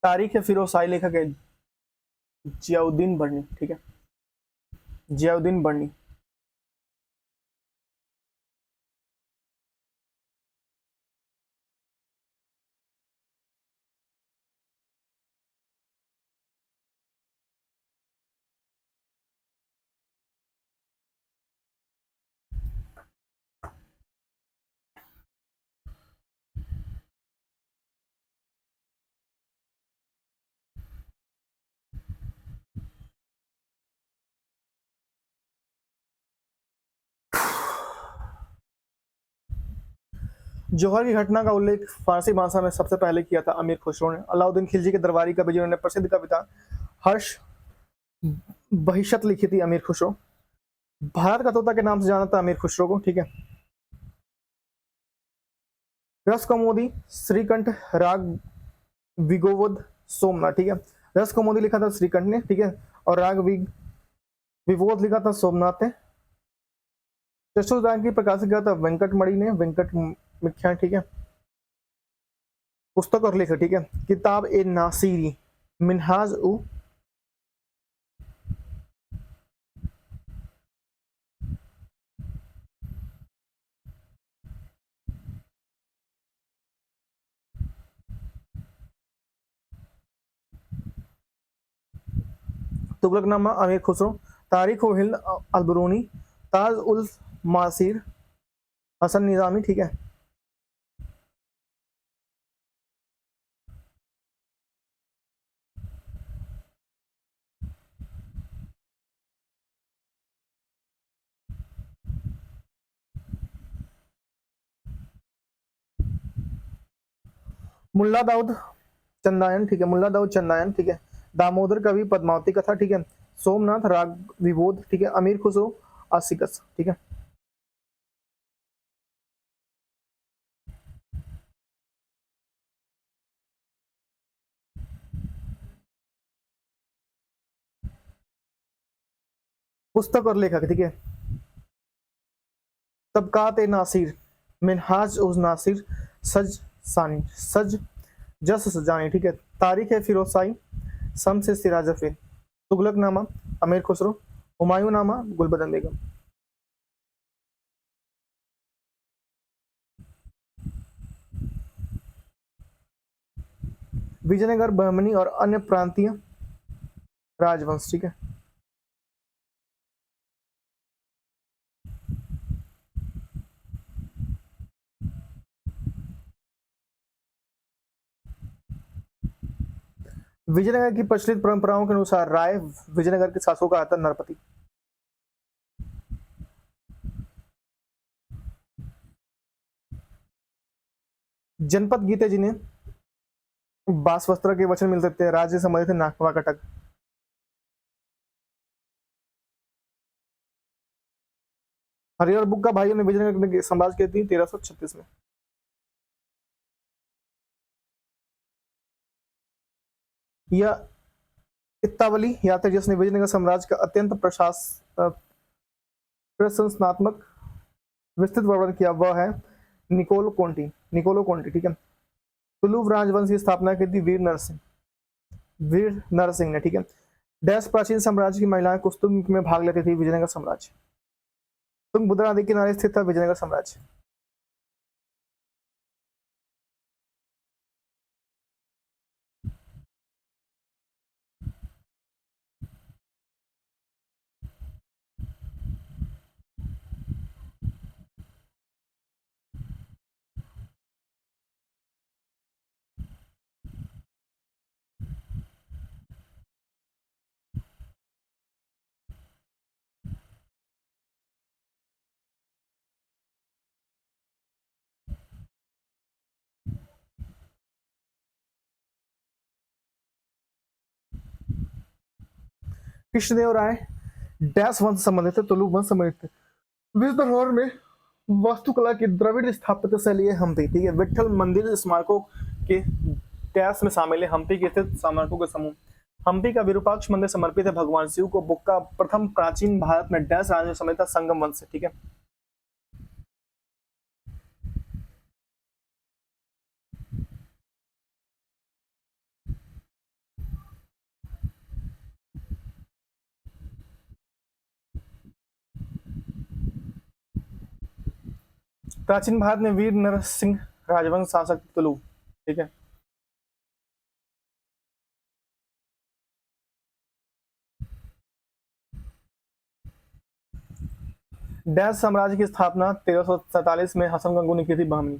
तारीख फिरोजशाही लेखक है जियाउद्दीन बर्नी। ठीक है। जियाउद्दीन बर्नी। जौहर की घटना का उल्लेख फारसी भाषा में सबसे पहले किया था अमीर खुसरो ने। अलाउद्दीन खिलजी के दरबारी कवि जिन्होंने प्रसिद्ध कविता हर्ष बहिशत लिखी थी, अमीर खुसरो। भारत का तोता के नाम से जाना था अमीर खुसरो को। ठीक है। रस कौमुदी, श्रीकंठ, राग विगोवध, सोमनाथ। ठीक है। रस कौमुदी लिखा था श्रीकंठ ने। ठीक है। और राग विवोध लिखा था सोमनाथ ने। चतुर्दान की प्रकाशित किया था वेंकटमणि ने, वेंकट मिख्या। ठीक है। पुस्तक और लेखक। ठीक है। किताब ए नासिरी, मिनहाज उ तुगलकनामा अमीर खुसरो, तारीख उ हिंद अलबरूनी, ताज उल मासीर हसन निजामी। ठीक है। मुल्ला दाऊद चंदायन। ठीक है। मुल्ला दाऊद चंदायन। ठीक है। दामोदर कवि, पद्मावती कथा। ठीक है। सोमनाथ, राग विबोध। ठीक है। अमीर खुसरो, आसिकस। ठीक है। पुस्तक और लेखक। ठीक है। तबकात ए नासिर, मिनहाज उज नासिर, सज सानी, सज जस सजानी। ठीक है। तारीख है फिरोजशाही, सम से सिराजफे, तुगलकनामा अमीर खुसरो, हुमायूं नामा गुलबदन बेगम। विजयनगर, बहमनी और अन्य प्रांतीय राजवंश। ठीक है। विजयनगर की प्रचलित परंपराओं के अनुसार राय विजयनगर के शासकों का आता नरपति। जनपद गीते जिन्हें बासवस्त्र के वचन मिल सकते हैं, राज्य संबंधित नागवा कटक। हरिहर बुक का भाइयों ने विजयनगर में साम्राज्य की थी 1336 में। यह इत्तावली यात्री जिसने विजयनगर साम्राज्य का अत्यंत प्रशंसात्मक विस्तृत वर्णन किया वह है निकोलो कोंटी। Niccolo Conti. ठीक है। तुलुव राजवंश की स्थापना की थी वीर नरसिंह ने। ठीक है। डैश प्राचीन साम्राज्य की महिलाएं कुस्तुम में भाग लेती थी विजयनगर साम्राज्य। तुंगभद्रा नदी किनारे स्थित था विजयनगर साम्राज्य। कृष्णदेवराय डैश वंश संबंधित है, तुलु वंश संबंधित है। विश्व धरोहर में वास्तुकला की द्रविड़ स्थापत्य शैली है हम्पी, ठीक है। विठल मंदिर स्मारकों के डैश में शामिल है हम्पी के स्थित स्मारकों का समूह। हम्पी का विरूपाक्ष मंदिर समर्पित है भगवान शिव को। बुक का प्रथम प्राचीन भारत में डैश राज्य समेत संगम वंश है, ठीक है। प्राचीन भारत में वीर नरसिंह राजवंश शासक तुलु, ठीक है। डैश साम्राज्य की स्थापना 1347 में हसन गंगू ने की थी, बहमनी।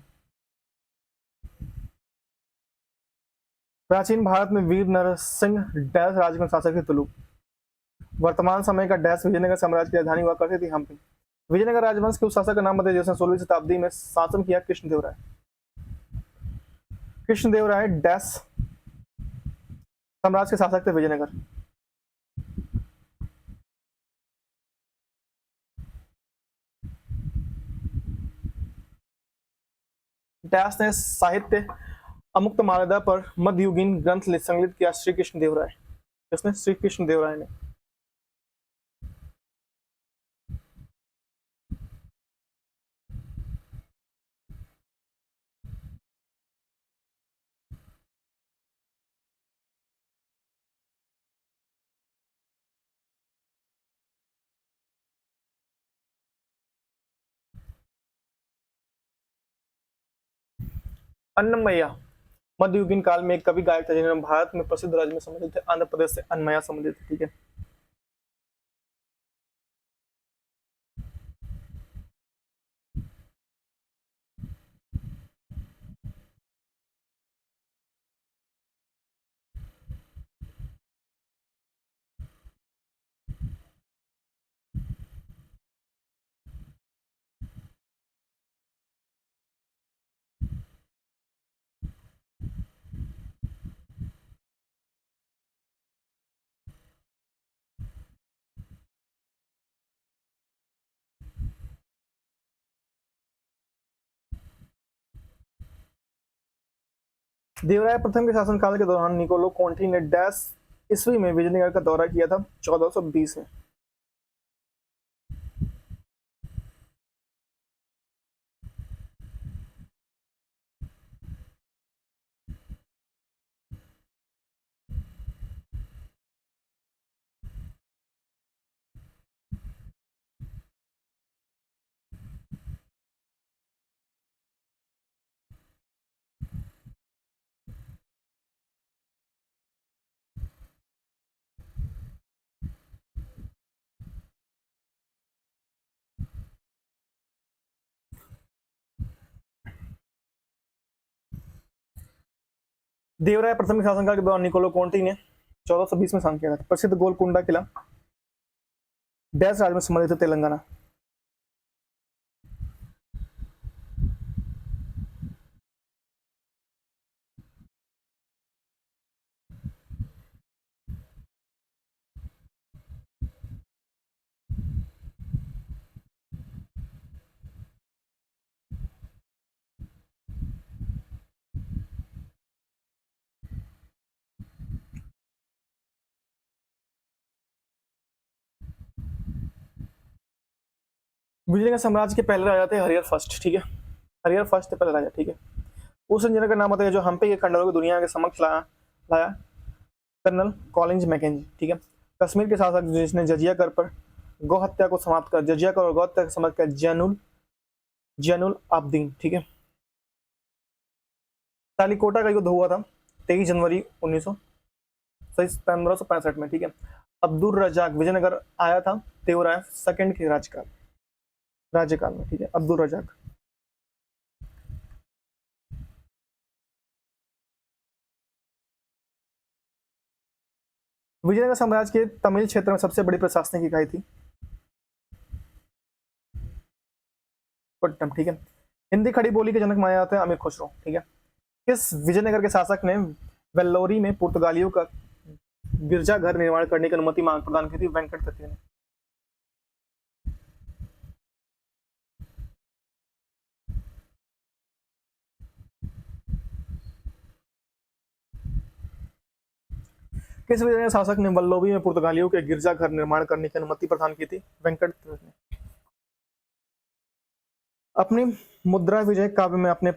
प्राचीन भारत में वीर नरसिंह डैश राज्य के शासक थे तुलु। वर्तमान समय का डैश विजयनगर साम्राज्य की राजधानी हुआ करती थी हम्पी। विजयनगर राजवंश के उस शासक का नाम बताइए जिसने 16वीं शताब्दी में शासन किया। कृष्णदेवराय। कृष्णदेवराय डैश साम्राज्य के शासक थे, विजयनगर। डैश ने साहित्य अमुक्त माल्यदा पर मध्ययुगीन ग्रंथ संकलित किया। श्री कृष्णदेवराय। किसने? श्री कृष्णदेवराय ने। अन्नमय्या मध्ययुगीन काल में एक कवि गायक था जिन्होंने भारत में प्रसिद्ध राज्य में संबंधित थे। आंध्र प्रदेश से अन्नमया संबंधित, ठीक है। देवराय प्रथम के शासनकाल के दौरान निकोलो कॉन्टी ने डैश ईस्वी में विजयनगर का दौरा किया था, 1420 में। देवराय प्रथम के शासनकाल के दौरान निकोलो कॉन्टी ने 1420 में शासन किया था। प्रसिद्ध गोलकुंडा किला डैश राज्य में संबंधित है, तेलंगाना। विजयनगर साम्राज्य के पहले राजा थे हरिहर फर्स्ट, ठीक है। हरिहर फर्स्ट थे पहले राजा, ठीक है। उस इंजीनियर का नाम बताइए जो हम्पी के खंडरों को दुनिया के समक्ष लाया। कर्नल कॉलिंज मैकेंजी, ठीक है। कश्मीर के शासक जिसने जजिया कर पर गौ हत्या को समाप्त कर, जजिया कर और गौ हत्या को समाप्त कर, जैनुल आब्दीन, ठीक है। तालीकोटा का युद्ध हुआ था 23 जनवरी 1565 में, ठीक है। अब्दुल रजाक विजयनगर आया था देवराय सेकंड के राज्यकाल में, ठीक है। अब्दुल रजाक। विजयनगर साम्राज्य के तमिल क्षेत्र में सबसे बड़ी प्रशासनिक इकाई थी कोट्टम, ठीक है। हिंदी खड़ी बोली के जनक माने जाते हैं अमीर खुसरो, ठीक है। किस विजयनगर के शासक ने वेल्लोरी में पुर्तगालियों का गिरजाघर निर्माण करने की अनुमति मांग प्रदान की थी? वेंकट तृतीय ने। किस विजयनगर शासक ने वल्लभी में पुर्तगालियों के गिरजाघर निर्माण करने की अनुमति प्रदान की थी? वेंकट तृतीय ने। अपनी मुद्रा विजय काव्य में अपने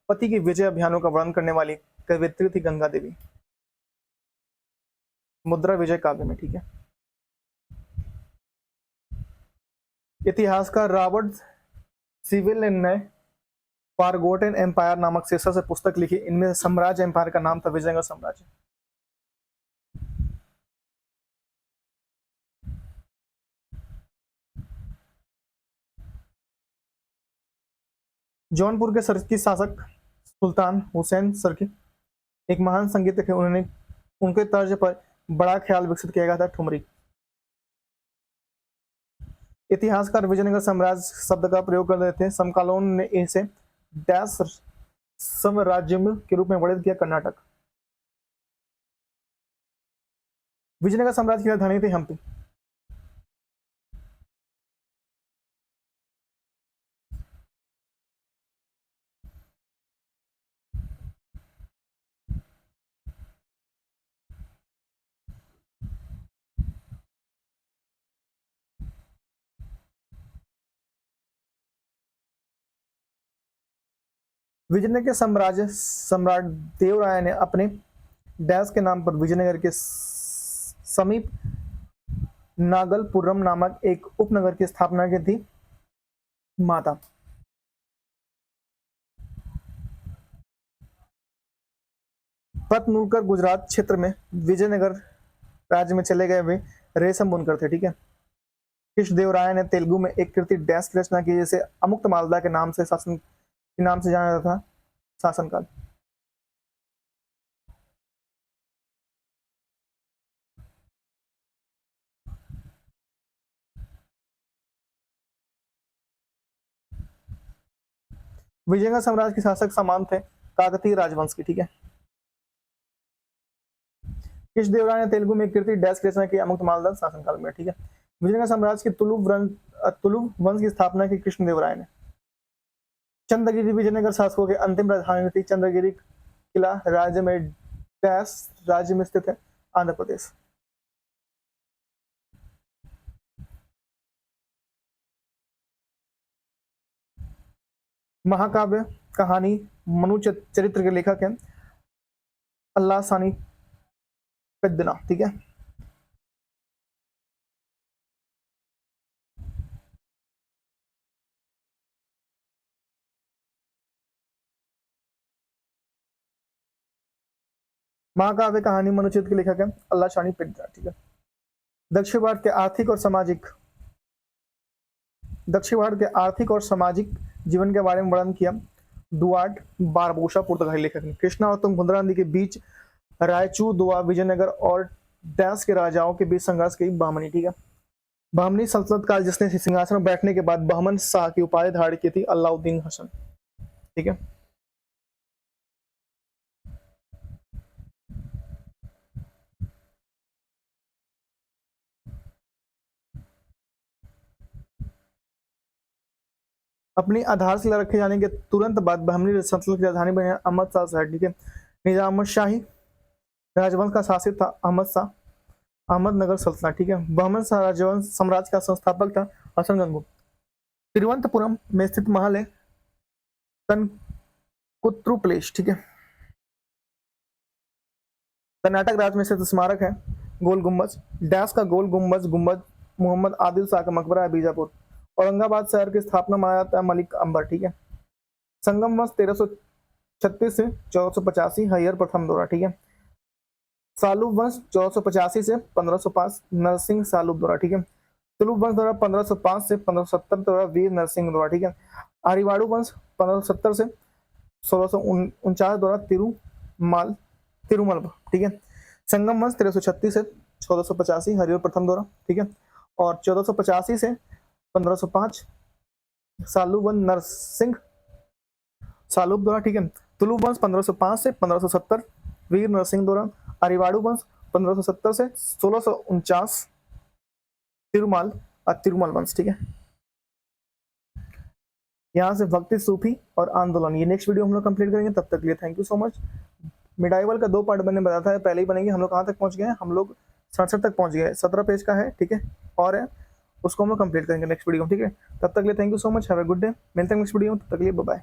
पति के विजय अभियानों का वर्णन करने वाली कवयित्री थी गंगा देवी। मुद्रा विजय काव्य में, ठीक है। इतिहासकार रॉबर्ट सिविल ने फॉरगॉटन एम्पायर नामक शीर्षक से पुस्तक लिखी। इनमें साम्राज्य एम्पायर का नाम था विजयनगर साम्राज्य। जौनपुर के सरकी शासक सुल्तान हुसैन सरकी एक महान संगीतज्ञ थे। उन्होंने उनके तर्ज पर बड़ा ख्याल विकसित किया गया था, ठुमरी। इतिहासकार विजयनगर साम्राज्य शब्द का प्रयोग कर रहे थे। समकालीनों ने इसे डैश साम्राज्य के रूप में वर्णित किया, कर्नाटक। विजयनगर साम्राज्य की राजधानी थी हम्पी। विजयनगर के साम्राज्य सम्राट देवराय ने अपने डैश के नाम पर विजयनगर के समीप नागलपुरम नामक एक उपनगर की स्थापना की थी, माता। पतनूरकर गुजरात क्षेत्र में विजयनगर राज्य में चले गए वे रेशम बुनकर थे, ठीक है। कृष्णदेवराय ने तेलुगु में एक कृति डैश की रचना की जिसे अमुक्त मालदा के नाम से जाना जाता था, शासनकाल। विजयनगर साम्राज्य के शासक समान थे काकतीय राजवंश की, ठीक है। कृष्णदेवराय ने तेलुगु में कृति डैश की रचना की अमुक्त मालदा शासनकाल में, ठीक है। विजयनगर साम्राज्य की तुलुव वंश की स्थापना की कृष्णदेवराय ने। चंद्रगिरी विजयनगर शासकों के अंतिम राजधानी थी। चंद्रगिरी किला राज्य में डैश राज्य में स्थित है, आंध्र प्रदेश। महाकाव्य कहानी मनु चरित्र के लेखक हैं अल्लाह सानी पेद्दना, ठीक है। महाकाव्य कहानी मनुचित्र के लेखक हैं अल्लाह शानी पेद्दना, ठीक है। दक्षिण भारत के आर्थिक और सामाजिक जीवन के बारे में वर्णन किया डुआर्ट बारबोसा पुर्तगाली लेखक ने। कृष्णा और तुंगभद्रा नदी के बीच रायचूर दुआ विजयनगर और डैश के राजाओं के बीच संघर्ष की बहमनी, ठीक है। बहमनी सल्तनत काल जिसने सिंहासन पर बैठने के बाद बहमन शाह की उपाधि धारण की थी, अलाउद्दीन हसन, ठीक है। अपनी आधारशिला रखे जाने के तुरंत बाद बहमनी सल्तनत की राजधानी बनी अहमद शाह शहर, ठीक है। निजाम शाही राजवंश का शासित था अहमदनगर सल्तनत, ठीक है। बहमन शाह राजवंश साम्राज्य का संस्थापक था हसन गंगू। तिरुवनंतपुरम में स्थित महल है तनकुत्रु प्लेस, ठीक है। कर्नाटक राज्य में स्थित स्मारक है गोल गुम्बज। डैश का गोल गुम्बज मोहम्मद आदिल शाह का मकबरा है, बीजापुर। औरंगाबाद शहर की स्थापना माना जाता है मलिक अंबर, ठीक है। संगम वंश 1336 से 1485, हरिहर प्रथम दौरा, ठीक है। सालूब वंश 1485 से 1505, नरसिंह सालूब दौरा, ठीक है। तुलुब वंश द्वारा 1505 से 1570 द्वारा वीर नरसिंह द्वारा, ठीक है। आरिवाड़ू वंश 1570 से 1649 द्वारा तिरुमल, ठीक है। संगम वंश 1336 से 1485, हरिहर प्रथम दौरा, ठीक है। और 1485 से 1505 सालूब वंश नरसिंह सालूब द्वारा, ठीक है। तुलुब वंश 1505 से 1570 वीर नरसिंह द्वारा। अरिवाड़ू वंश 1570 से 1649 तिरुमाल वंश, ठीक है। यहाँ से भक्ति, सूफी और आंदोलन, ये नेक्स्ट वीडियो हम लोग कंप्लीट करेंगे। तब तक के लिए thank you so much. Medieval का 2 पार्ट मैंने बताया था, पहले ही बनेंगे। हम लोग कहाँ तक पहुंच गए हैं, हम लोग 67 तक पहुंच गए, 17 पेज का है, ठीक है, और है, उसको हम लोग कंप्लीट करेंगे नेक्स्ट वीडियो, ठीक है। तब तक के लिए thank you so much, have a good day, मिलते हैं नेक्स्ट वीडियो में, तब तक के लिए बाय बाय।